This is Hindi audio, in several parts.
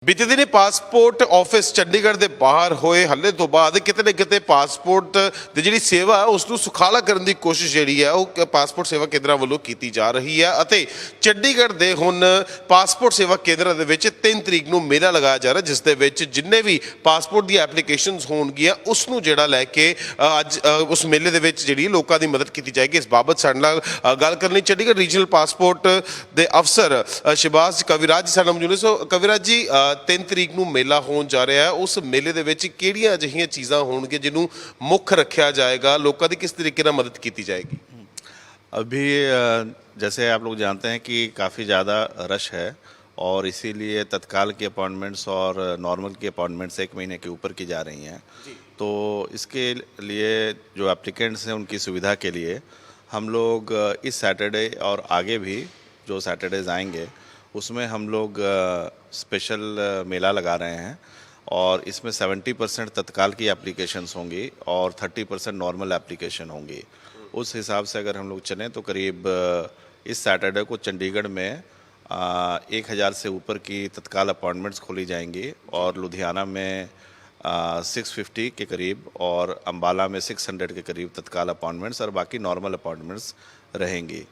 ਬੀਤੇ ਦਿਨੀ ਪਾਸਪੋਰਟ ਆਫਿਸ ਚੰਡੀਗੜ੍ਹ ਦੇ ਬਾਹਰ ਹੋਏ ਹੱਲੇ ਤੋਂ ਬਾਅਦ ਕਿਤੇ ਨਾ ਕਿਤੇ ਪਾਸਪੋਰਟ ਦੀ ਜਿਹੜੀ ਸੇਵਾ ਹੈ ਉਸ ਨੂੰ ਸੁਖਾਲਾ ਕਰਨ ਦੀ ਕੋਸ਼ਿਸ਼ ਜਿਹੜੀ ਹੈ ਉਹ ਪਾਸਪੋਰਟ ਸੇਵਾ ਕੇਂਦਰਾਂ ਵੱਲੋਂ ਕੀਤੀ ਜਾ ਰਹੀ ਹੈ ਅਤੇ ਚੰਡੀਗੜ੍ਹ ਦੇ ਹੁਣ ਪਾਸਪੋਰਟ ਸੇਵਾ ਕੇਂਦਰਾਂ ਦੇ ਵਿੱਚ 3 ਤਰੀਕ ਨੂੰ ਮੇਲਾ ਲਗਾਇਆ ਜਾ ਰਿਹਾ ਜਿਸ ਦੇ ਵਿੱਚ ਜਿੰਨੇ ਵੀ ਪਾਸਪੋਰਟ ਦੀ ਐਪਲੀਕੇਸ਼ਨਸ ਹੋਣਗੀਆਂ ਉਸ ਨੂੰ ਜਿਹੜਾ ਲੈ ਕੇ ਅੱਜ ਉਸ ਮੇਲੇ ਦੇ ਵਿੱਚ ਜਿਹੜੀ ਲੋਕਾਂ ਦੀ ਮਦਦ ਕੀਤੀ ਜਾਏਗੀ। ਇਸ ਬਾਬਤ ਸਾਡੇ ਨਾਲ ਗੱਲ ਕਰਨ ਲਈ ਚੰਡੀਗੜ੍ਹ ਰੀਜਨਲ ਪਾਸਪੋਰਟ ਦੇ ਅਫਸਰ ਸ਼ਿਬਾਜ਼ ਕਵਿਰਾਜ ਜੀ ਸਾਡੇ ਨਾਲ ਮੌਜੂਦ ਨੇ। ਸੋ ਕਵਿਰਾਜ ਜੀ 3 ਤਰੀਕ ਨੂੰ ਮੇਲਾ ਹੋਣ ਜਾ ਰਿਹਾ ਹੈ, ਉਸ ਮੇਲੇ ਦੇ ਵਿੱਚ ਕਿਹੜੀਆਂ ਅਜਿਹੀਆਂ ਚੀਜ਼ਾਂ ਹੋਣਗੀਆਂ ਜਿਹਨੂੰ ਮੁੱਖ ਰੱਖਿਆ जाएगा, लोगों की किस तरीके से मदद की जाएगी? अभी जैसे आप लोग जानते हैं कि काफ़ी ज़्यादा रश है और इसीलिए तत्काल की अपॉइंटमेंट्स और नॉर्मल की अपॉइंटमेंट्स 1 महीने के ऊपर की जा रही हैं। तो इसके लिए जो एप्लीकेंट्स हैं उनकी सुविधा के लिए हम लोग इस सैटरडे और आगे भी जो सैटरडेज आएंगे उसमें हम लोग स्पेशल मेला लगा रहे हैं और इसमें 70% तत्काल की एप्लीकेशंस होंगी और 30% नॉर्मल एप्लीकेशन होंगी। उस हिसाब से अगर हम लोग चलें तो करीब इस सैटरडे को चंडीगढ़ में 1000 से ऊपर की तत्काल अपॉइंटमेंट्स खोली जाएंगी और लुधियाना में 650 के करीब और अम्बाला में 600 के करीब तत्काल अपॉइंटमेंट्स और बाकी नॉर्मल अपॉइंटमेंट्स रहेंगी।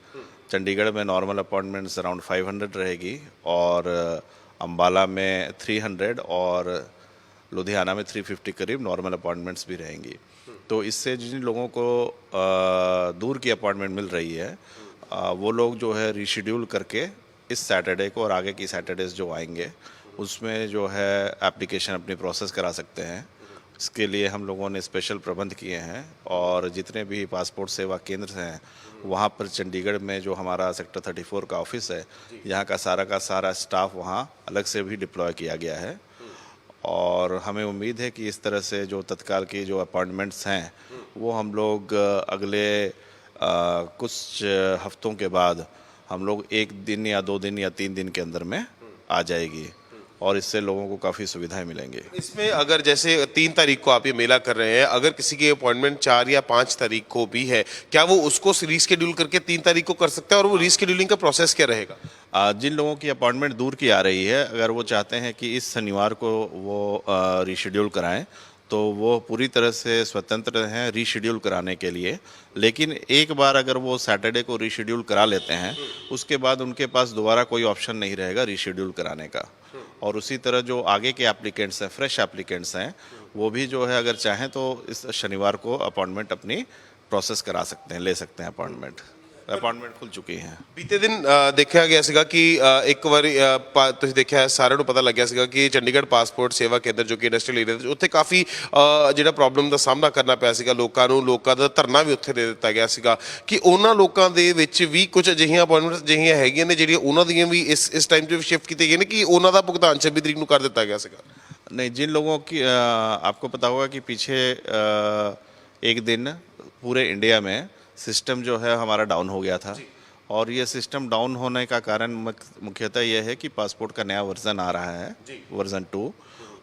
चंडीगढ़ में नॉर्मल अपॉइंटमेंट्स अराउंड 500 रहेगी और अम्बाला में 300 और लुधियाना में 350 करीब नॉर्मल अपॉइंटमेंट्स भी रहेंगी। तो इससे जिन लोगों को दूर की अपॉइंटमेंट मिल रही है वो लोग जो है रीशेड्यूल करके इस सैटरडे को और आगे की सैटरडेज जो आएंगे उसमें जो है एप्लीकेशन अपनी प्रोसेस करा सकते हैं। इसके लिए हम लोगों ने स्पेशल प्रबंध किए हैं और जितने भी पासपोर्ट सेवा केंद्र हैं वहाँ पर चंडीगढ़ में जो हमारा सेक्टर 34 का ऑफिस है यहाँ का सारा स्टाफ वहाँ अलग से भी डिप्लॉय किया गया है और हमें उम्मीद है कि इस तरह से जो तत्काल की जो अपॉइंटमेंट्स हैं वो हम लोग अगले कुछ हफ्तों के बाद हम लोग 1 दिन या 2 दिन या 3 दिन के अंदर में आ जाएगी और इससे लोगों को काफ़ी सुविधाएं मिलेंगी। इसमें अगर जैसे 3 तारीख को आप ये मेला कर रहे हैं, अगर किसी की अपॉइंटमेंट 4 या 5 तारीख को भी है, क्या वो उसको रीस्केड्यूल करके 3 तारीख को कर सकता है और वो रीस्केड्यूलिंग का प्रोसेस क्या रहेगा? जिन लोगों की अपॉइंटमेंट दूर की आ रही है अगर वो चाहते हैं कि इस शनिवार को वो रीशेड्यूल कराएं तो वो पूरी तरह से स्वतंत्र हैं रीशेड्यूल कराने के लिए। लेकिन एक बार अगर वो सैटरडे को रीशेड्यूल करा लेते हैं उसके बाद उनके पास दोबारा कोई ऑप्शन नहीं रहेगा रीशेड्यूल कराने का। और उसी तरह जो आगे के एप्लीकेंट्स हैं, फ्रेश एप्लीकेंट्स हैं, वो भी जो है अगर चाहें तो इस शनिवार को अपॉइंटमेंट अपनी प्रोसेस करा सकते हैं, ले सकते हैं अपॉइंटमेंट खुल चुकी हैं। ਬੀਤੇ ਦਿਨ ਦੇਖਿਆ ਗਿਆ ਸੀਗਾ ਕਿ ਇੱਕ ਵਾਰੀ ਤੁਸੀਂ ਦੇਖਿਆ ਸਾਰਿਆਂ ਨੂੰ ਪਤਾ ਲੱਗਿਆ ਸੀਗਾ ਕਿ ਚੰਡੀਗੜ੍ਹ ਪਾਸਪੋਰਟ ਸੇਵਾ ਕੇਂਦਰ ਜੋ ਕਿ ਇੰਡਸਟਰੀਅਲ ਏਰੀਆ ਦੇ ਉੱਥੇ ਕਾਫੀ ਜਿਹੜਾ ਪ੍ਰੋਬਲਮ ਦਾ ਸਾਹਮਣਾ ਕਰਨਾ ਪਿਆ ਸੀਗਾ ਲੋਕਾਂ ਦਾ ਧਰਨਾ ਵੀ ਉੱਥੇ ਦੇ ਦਿੱਤਾ ਗਿਆ ਸੀਗਾ ਕਿ ਉਹਨਾਂ ਲੋਕਾਂ ਦੇ ਵਿੱਚ ਵੀ ਕੁਝ ਅਜਿਹੀਆਂ ਅਪਾਇੰਟਮੈਂਟਸ ਅਜਿਹੀਆਂ ਹੈਗੀਆਂ ਨੇ ਜਿਹੜੀਆਂ ਉਹਨਾਂ ਦੀਆਂ ਵੀ ਇਸ ਟਾਈਮ 'ਤੇ ਸ਼ਿਫਟ ਕੀਤੀਆਂ ਗਈਆਂ ਨੇ ਕਿ ਉਹਨਾਂ ਦਾ ਭੁਗਤਾਨ 26 ਤਰੀਕ ਨੂੰ ਕਰ ਦਿੱਤਾ ਗਿਆ ਸੀਗਾ। नहीं, जिन लोगों की आपको पता होगा कि पीछे एक दिन पूरे इंडिया में सिस्टम जो है हमारा डाउन हो गया था और ये सिस्टम डाउन होने का कारण मुख्यतः यह है कि पासपोर्ट का नया वर्जन आ रहा है, वर्जन 2,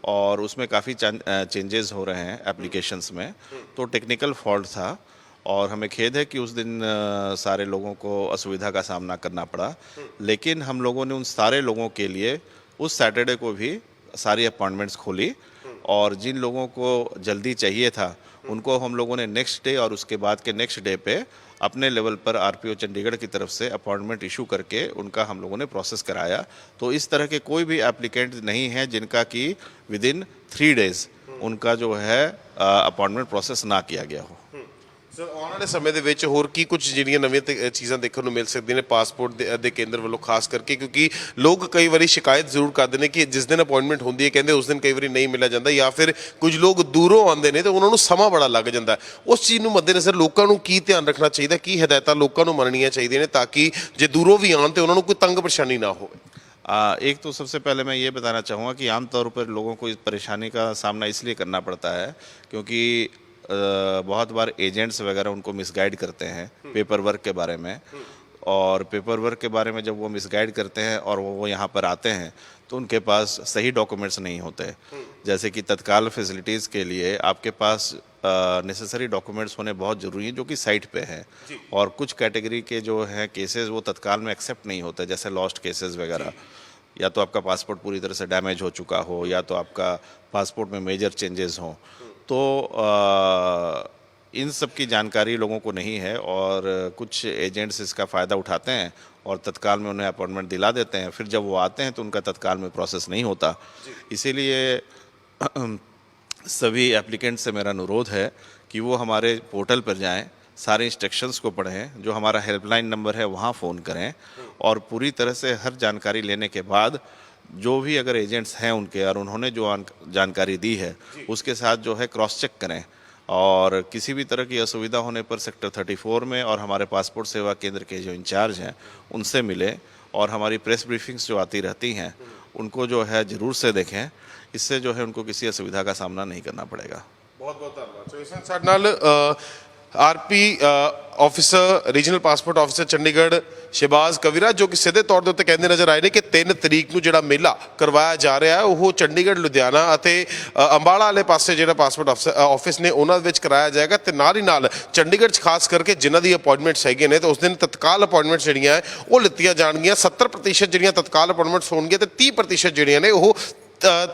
और उसमें काफ़ी चेंजेस हो रहे हैं एप्लीकेशंस में। तो टेक्निकल फॉल्ट था और हमें खेद है कि उस दिन सारे लोगों को असुविधा का सामना करना पड़ा। लेकिन हम लोगों ने उन सारे लोगों के लिए उस सैटरडे को भी सारी अपॉइंटमेंट्स खोली और जिन लोगों को जल्दी चाहिए था उनको हम लोगों ने नेक्स्ट डे और उसके बाद के नेक्स्ट डे पे अपने लेवल पर आरपीओ चंडीगढ़ की तरफ से अपॉइंटमेंट इशू करके उनका हम लोगों ने प्रोसेस कराया। तो इस तरह के कोई भी एप्लीकेंट नहीं है जिनका कि विदिन 3 डेज उनका जो है अपॉइंटमेंट प्रोसेस ना किया गया हो। ਸਰ ਆਉਣ ਵਾਲੇ ਸਮੇਂ ਦੇ ਵਿੱਚ ਹੋਰ ਕੀ ਕੁਝ ਜਿਹੜੀਆਂ ਨਵੀਆਂ ਚੀਜ਼ਾਂ ਦੇਖਣ ਨੂੰ ਮਿਲ ਸਕਦੀਆਂ ਨੇ ਪਾਸਪੋਰਟ ਦੇ ਕੇਂਦਰ ਵੱਲੋਂ ਖਾਸ ਕਰਕੇ ਕਿਉਂਕਿ ਲੋਕ ਕਈ ਵਾਰੀ ਸ਼ਿਕਾਇਤ ਜ਼ਰੂਰ ਕਰਦੇ ਨੇ ਕਿ ਜਿਸ ਦਿਨ ਅਪਾਇੰਟਮੈਂਟ ਹੁੰਦੀ ਹੈ ਕਹਿੰਦੇ ਉਸ ਦਿਨ ਕਈ ਵਾਰੀ ਨਹੀਂ ਮਿਲਿਆ ਜਾਂਦਾ ਜਾਂ ਫਿਰ ਕੁਝ ਲੋਕ ਦੂਰੋਂ ਆਉਂਦੇ ਨੇ ਤੇ ਉਹਨਾਂ ਨੂੰ ਸਮਾਂ ਬੜਾ ਲੱਗ ਜਾਂਦਾ। ਉਸ ਚੀਜ਼ ਨੂੰ ਮੱਦੇਨਜ਼ਰ ਲੋਕਾਂ ਨੂੰ ਕੀ ਧਿਆਨ ਰੱਖਣਾ ਚਾਹੀਦਾ, ਕੀ ਹਦਾਇਤਾਂ ਲੋਕਾਂ ਨੂੰ ਮੰਨਣੀਆਂ ਚਾਹੀਦੀਆਂ ਨੇ ਤਾਂ ਕਿ ਜੇ ਦੂਰੋਂ ਵੀ ਆਉਣ ਤੇ ਉਹਨਾਂ ਨੂੰ ਕੋਈ ਤੰਗ ਪਰੇਸ਼ਾਨੀ ਨਾ ਹੋਵੇ? एक तो सबसे पहले मैं ये बताना चाहूँगा कि आमतौर पर लोगों को इस परेशानी का सामना इसलिए करना पड़ता है क्योंकि बहुत बार एजेंट्स वगैरह उनको मिसगाइड करते हैं पेपर वर्क के बारे में और पेपर वर्क के बारे में जब वो मिसगाइड करते हैं और वो यहाँ पर आते हैं तो उनके पास सही डॉक्यूमेंट्स नहीं होते। जैसे कि तत्काल फैसिलिटीज़ के लिए आपके पास नेसेसरी डॉक्यूमेंट्स होने बहुत ज़रूरी हैं जो कि साइट पे हैं और कुछ कैटेगरी के जो हैं केसेस वो तत्काल में एक्सेप्ट नहीं होते जैसे लॉस्ट केसेस वगैरह। या तो आपका पासपोर्ट पूरी तरह से डैमेज हो चुका हो या तो आपका पासपोर्ट में मेजर चेंजेस हों, तो इन सब की जानकारी लोगों को नहीं है और कुछ एजेंट्स इसका फ़ायदा उठाते हैं और तत्काल में उन्हें अपॉइंटमेंट दिला देते हैं। फिर जब वो आते हैं तो उनका तत्काल में प्रोसेस नहीं होता। इसीलिए सभी एप्लीकेंट से मेरा अनुरोध है कि वो हमारे पोर्टल पर जाएं, सारे इंस्ट्रक्शंस को पढ़ें, जो हमारा हेल्पलाइन नंबर है वहाँ फ़ोन करें और पूरी तरह से हर जानकारी लेने के बाद जो भी अगर एजेंट्स हैं उनके और उन्होंने जो जानकारी दी है उसके साथ जो है क्रॉस चेक करें और किसी भी तरह की असुविधा होने पर सेक्टर 34 में और हमारे पासपोर्ट सेवा केंद्र के जो इंचार्ज हैं उनसे मिलें और हमारी प्रेस ब्रीफिंग्स जो आती रहती हैं उनको जो है ज़रूर से देखें। इससे जो है उनको किसी असुविधा का सामना नहीं करना पड़ेगा। बहुत बहुत धन्यवाद। सो इस ਸਾਡੇ ਨਾਲ RP officer regional passport officer Chandigarh Shehbaz Kavira ਜੋ ਕਿ ਸਿੱਧੇ ਤੌਰ ਦੇ ਉੱਤੇ ਕਹਿੰਦੇ ਨਜ਼ਰ ਆਏ ਨੇ ਕਿ 3 ਤਰੀਕ ਨੂੰ ਜਿਹੜਾ ਮੇਲਾ ਕਰਵਾਇਆ ਜਾ ਰਿਹਾ ਹੈ ਉਹ ਚੰਡੀਗੜ੍ਹ ਲੁਧਿਆਣਾ ਅਤੇ ਅੰਬਾਲਾ ਵਾਲੇ ਪਾਸੇ ਜਿਹੜਾ ਪਾਸਪੋਰਟ ਆਫਿਸ ਨੇ ਉਹਨਾਂ ਵਿੱਚ ਕਰਾਇਆ ਜਾਏਗਾ ਤੇ ਨਾਲ ਹੀ ਨਾਲ ਚੰਡੀਗੜ੍ਹ 'ਚ ਖਾਸ ਕਰਕੇ ਜਿਨ੍ਹਾਂ ਦੀ ਅਪਾਇੰਟਮੈਂਟਸ ਹੈਗੇ ਨੇ ਤੇ ਉਸ ਦਿਨ ਤਤਕਾਲ ਅਪਾਇੰਟਮੈਂਟਸ ਜਿਹੜੀਆਂ ਉਹ ਲਿੱਤੀਆਂ ਜਾਣਗੀਆਂ। 70% ਜਿਹੜੀਆਂ ਤਤਕਾਲ ਅਪਾਇੰਟਮੈਂਟਸ ਹੋਣਗੀਆਂ ਤੇ 30% ਜਿਹੜੀਆਂ ਨੇ ਉਹ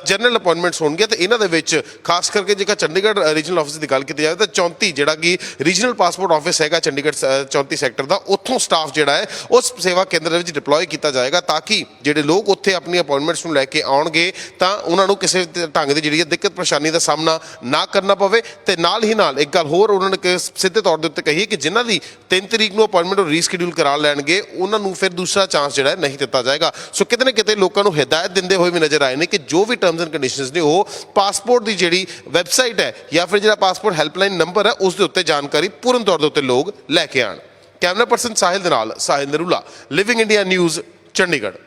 ਜਨਰਲ ਅਪਾਇੰਟਮੈਂਟਸ ਹੋਣਗੀਆਂ ਤੇ ਇਹਨਾਂ ਦੇ ਵਿੱਚ ਖਾਸ ਕਰਕੇ ਜੇਕਰ ਚੰਡੀਗੜ੍ਹ ਰੀਜਨਲ ਆਫਿਸ ਦੀ ਗੱਲ ਕੀਤੀ ਜਾਵੇ ਤਾਂ 34 ਜਿਹੜਾ ਕਿ ਰੀਜਨਲ ਪਾਸਪੋਰਟ ਆਫਿਸ ਹੈਗਾ ਚੰਡੀਗੜ੍ਹ 34 ਸੈਕਟਰ ਦਾ ਉੱਥੋਂ ਸਟਾਫ ਜਿਹੜਾ ਹੈ ਉਸ ਸੇਵਾ ਕੇਂਦਰ ਦੇ ਵਿੱਚ ਡਿਪਲੋਏ ਕੀਤਾ ਜਾਏਗਾ ਤਾਂ ਕਿ ਜਿਹੜੇ ਲੋਕ ਉੱਥੇ ਆਪਣੀ ਅਪਾਇੰਟਮੈਂਟਸ ਨੂੰ ਲੈ ਕੇ ਆਉਣਗੇ ਤਾਂ ਉਹਨਾਂ ਨੂੰ ਕਿਸੇ ਢੰਗ ਦੀ ਜਿਹੜੀ ਦਿੱਕਤ ਪਰੇਸ਼ਾਨੀ ਦਾ ਸਾਹਮਣਾ ਨਾ ਕਰਨਾ ਪਵੇ। ਤੇ ਨਾਲ ਹੀ ਨਾਲ ਇੱਕ ਗੱਲ ਹੋਰ ਉਹਨਾਂ ਨੇ ਸਿੱਧੇ ਤੌਰ ਦੇ ਉੱਤੇ ਕਹੀ ਕਿ ਜਿਨ੍ਹਾਂ ਦੀ 3 ਤਰੀਕ ਨੂੰ ਅਪਾਇੰਟਮੈਂਟ ਉਹ ਰੀਸ਼ਡਿਊਲ ਕਰਾ ਲੈਣਗੇ ਉਹਨਾਂ ਨੂੰ ਫਿਰ ਦੂਸਰਾ ਚਾਂਸ ਜਿਹੜਾ ਨਹੀਂ ਦਿੱਤਾ ਜਾਏਗਾ। ਸੋ ਕਿਤੇ ਨਾ ਕਿਤੇ ਲੋਕਾਂ ਨੂੰ ਹਦਾਇਤ ਦਿੰਦੇ ਹੋਏ ਵੀ ਨਜ਼ਰ ਆਏ ਨੇ ਕਿ ਜੋ ਵੀ ਟਰਮਸ ਐਂਡ ਕੰਡੀਸ਼ਨਸ ਨੇ ਉਹ ਪਾਸਪੋਰਟ ਦੀ ਜਿਹੜੀ ਵੈਬਸਾਈਟ ਹੈ ਜਾਂ ਫਿਰ ਜਿਹੜਾ ਪਾਸਪੋਰਟ ਹੈਲਪਲਾਈਨ ਨੰਬਰ ਹੈ ਉਸ ਦੇ ਉੱਤੇ ਜਾਣਕਾਰੀ ਪੂਰਨ ਤੌਰ ਦੇ ਉੱਤੇ ਲੋਕ ਲੈ ਕੇ ਆਣ। ਕੈਮਰਾ ਪਰਸਨ ਸਾਹਿਲ ਦੇ ਨਾਲ Sahil Narula, living India news, Chandigarh.